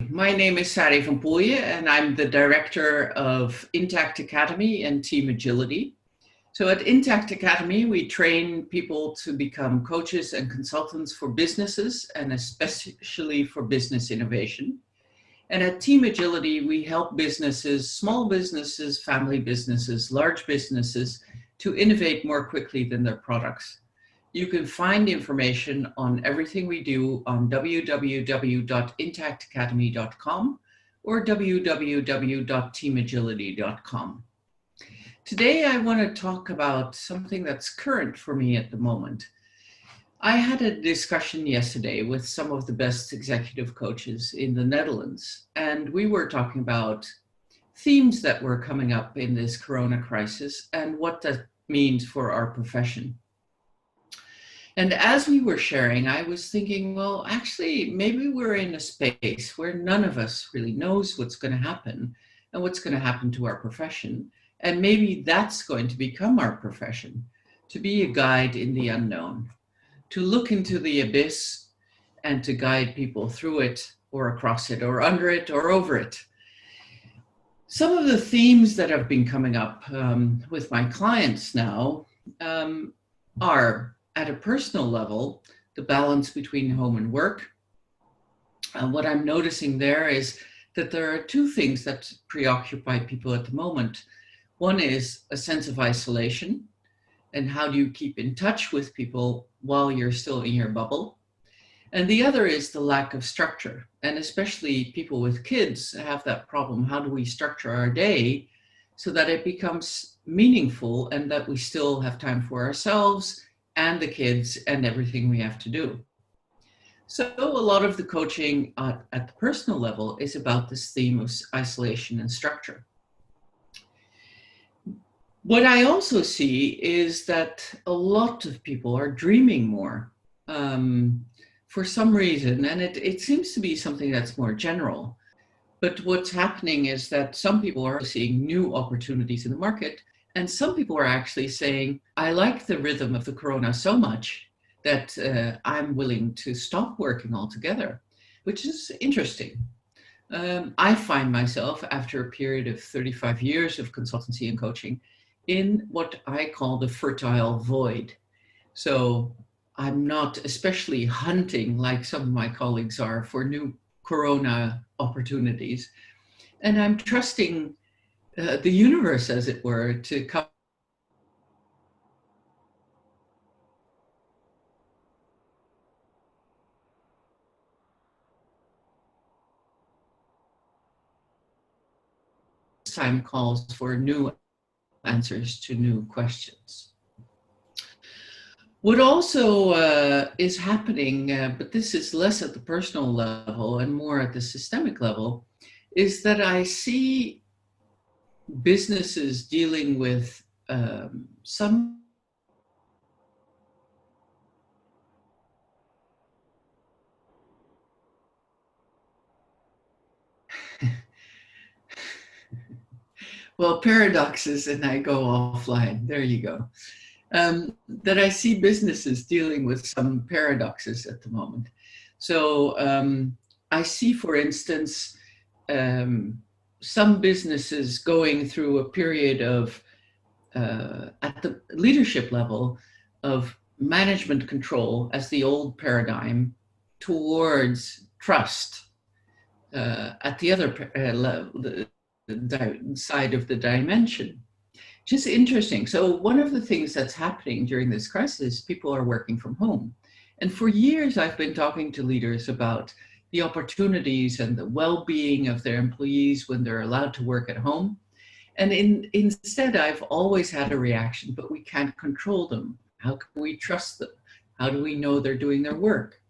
My name is Sari van Poelje, and I'm the director of Intact Academy and Team Agility. So at Intact Academy, we train people to become coaches and consultants for businesses, and especially for business innovation. And at Team Agility, we help businesses, small businesses, family businesses, large businesses, to innovate more quickly than their products. You can find information on everything we do on www.intactacademy.com or www.teamagility.com. Today, I want to talk about something that's current for me at the moment. I had a discussion yesterday with some of the best executive coaches in the Netherlands, and we were talking about themes that were coming up in this corona crisis and what that means for our profession. And as we were sharing, I was thinking, well, actually, maybe we're in a space where none of us really knows what's going to happen and what's going to happen to our profession. And maybe that's going to become our profession, to be a guide in the unknown, to look into the abyss and to guide people through it or across it or under it or over it. Some of the themes that have been coming up with my clients now are, at a personal level, the balance between home and work. What I'm noticing there is that there are two things that preoccupy people at the moment. One is a sense of isolation, and how do you keep in touch with people while you're still in your bubble? And the other is the lack of structure, and especially people with kids have that problem. How do we structure our day so that it becomes meaningful and that we still have time for ourselves and the kids and everything we have to do? So a lot of the coaching at the personal level is about this theme of isolation and structure. What I also see is that a lot of people are dreaming more for some reason, and it seems to be something that's more general. But what's happening is that some people are seeing new opportunities in the market, and some people are actually saying, I like the rhythm of the corona so much that I'm willing to stop working altogether, which is interesting. I find myself, after a period of 35 years of consultancy and coaching, in what I call the fertile void. So I'm not especially hunting like some of my colleagues are for new corona opportunities. And I'm trusting the universe, as it were, to come. Time calls for new answers to new questions. What also is happening, but this is less at the personal level and more at the systemic level, is that I see businesses dealing with some well, paradoxes, and I go offline. There you go. That I see businesses dealing with some paradoxes at the moment. So I see, for instance, some businesses going through a period of, at the leadership level, of management control as the old paradigm towards trust at the other level, the side of the dimension. Just interesting. So one of the things that's happening during this crisis, people are working from home. And for years, I've been talking to leaders about the opportunities and the well-being of their employees when they're allowed to work at home. And instead, I've always had a reaction, but we can't control them. How can we trust them? How do we know they're doing their work?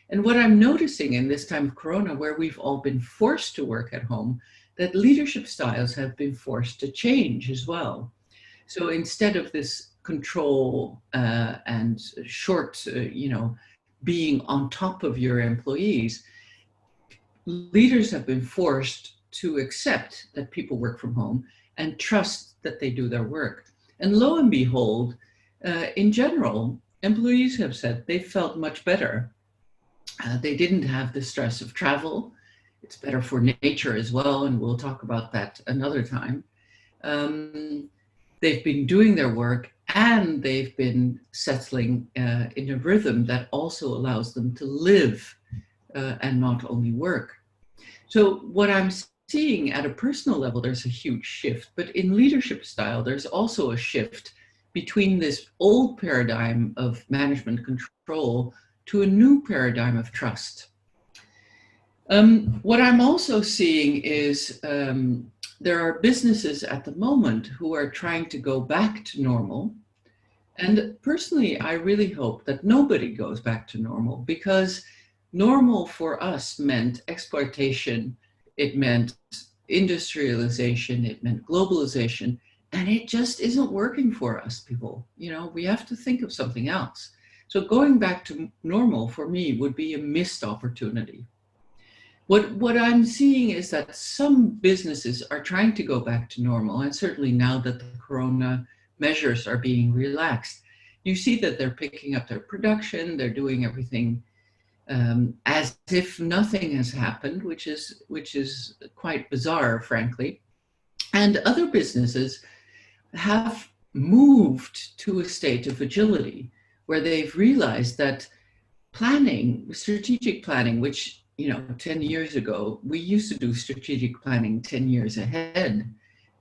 And what I'm noticing in this time of corona, where we've all been forced to work at home, that leadership styles have been forced to change as well. So instead of this control and short, being on top of your employees, leaders have been forced to accept that people work from home and trust that they do their work. And lo and behold, in general, employees have said they felt much better. They didn't have the stress of travel. It's better for nature as well, and we'll talk about that another time. They've been doing their work, and they've been settling in a rhythm that also allows them to live and not only work. So what I'm seeing at a personal level, there's a huge shift, but in leadership style, there's also a shift between this old paradigm of management control to a new paradigm of trust. What I'm also seeing is there are businesses at the moment who are trying to go back to normal. And personally, I really hope that nobody goes back to normal, because normal for us meant exploitation, it meant industrialization, it meant globalization, and it just isn't working for us, people. You know, we have to think of something else. So going back to normal for me would be a missed opportunity. What I'm seeing is that some businesses are trying to go back to normal, and certainly now that the corona measures are being relaxed, you see that they're picking up their production, they're doing everything as if nothing has happened, which is quite bizarre, frankly. And other businesses have moved to a state of agility, where they've realized that planning, strategic planning, which 10 years ago, we used to do strategic planning 10 years ahead.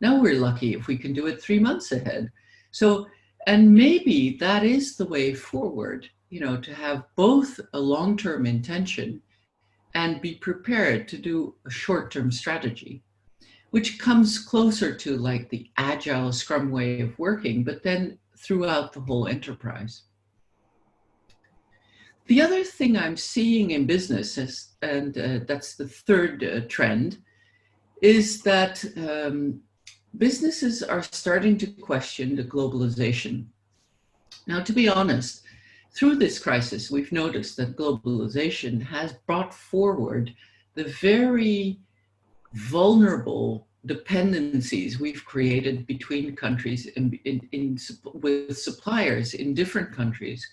Now we're lucky if we can do it 3 months ahead. So, and maybe that is the way forward, to have both a long-term intention and be prepared to do a short-term strategy, which comes closer to like the agile Scrum way of working, but then throughout the whole enterprise. The other thing I'm seeing in business is, and that's the third trend, is that businesses are starting to question the globalization. Now, to be honest, through this crisis, we've noticed that globalization has brought forward the very vulnerable dependencies we've created between countries with suppliers in different countries.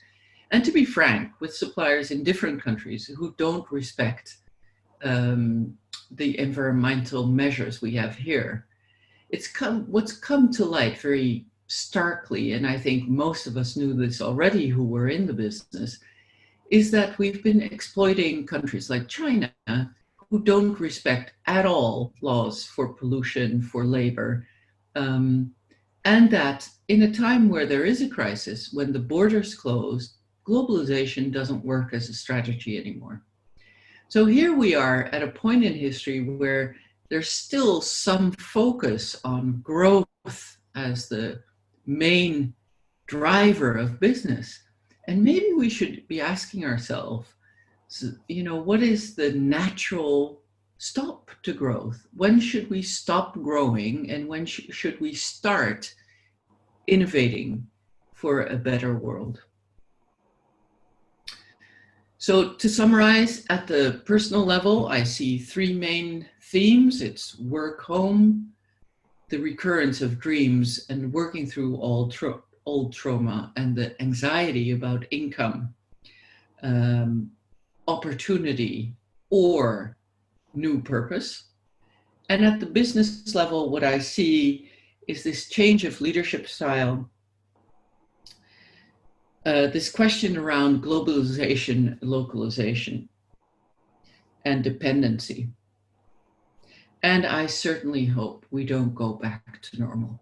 And to be frank, with suppliers in different countries who don't respect the environmental measures we have here. What's come to light very starkly, and I think most of us knew this already who were in the business, is that we've been exploiting countries like China who don't respect at all laws for pollution, for labor, and that in a time where there is a crisis, when the borders closed, globalization doesn't work as a strategy anymore. So here we are at a point in history where there's still some focus on growth as the main driver of business. And maybe we should be asking ourselves, what is the natural stop to growth? When should we stop growing, and when should we start innovating for a better world? So to summarize, at the personal level, I see 3 main themes. It's work, home, the recurrence of dreams, and working through old trauma, and the anxiety about income, opportunity, or new purpose. And at the business level, what I see is this change of leadership style, this question around globalization, localization, and dependency. And I certainly hope we don't go back to normal.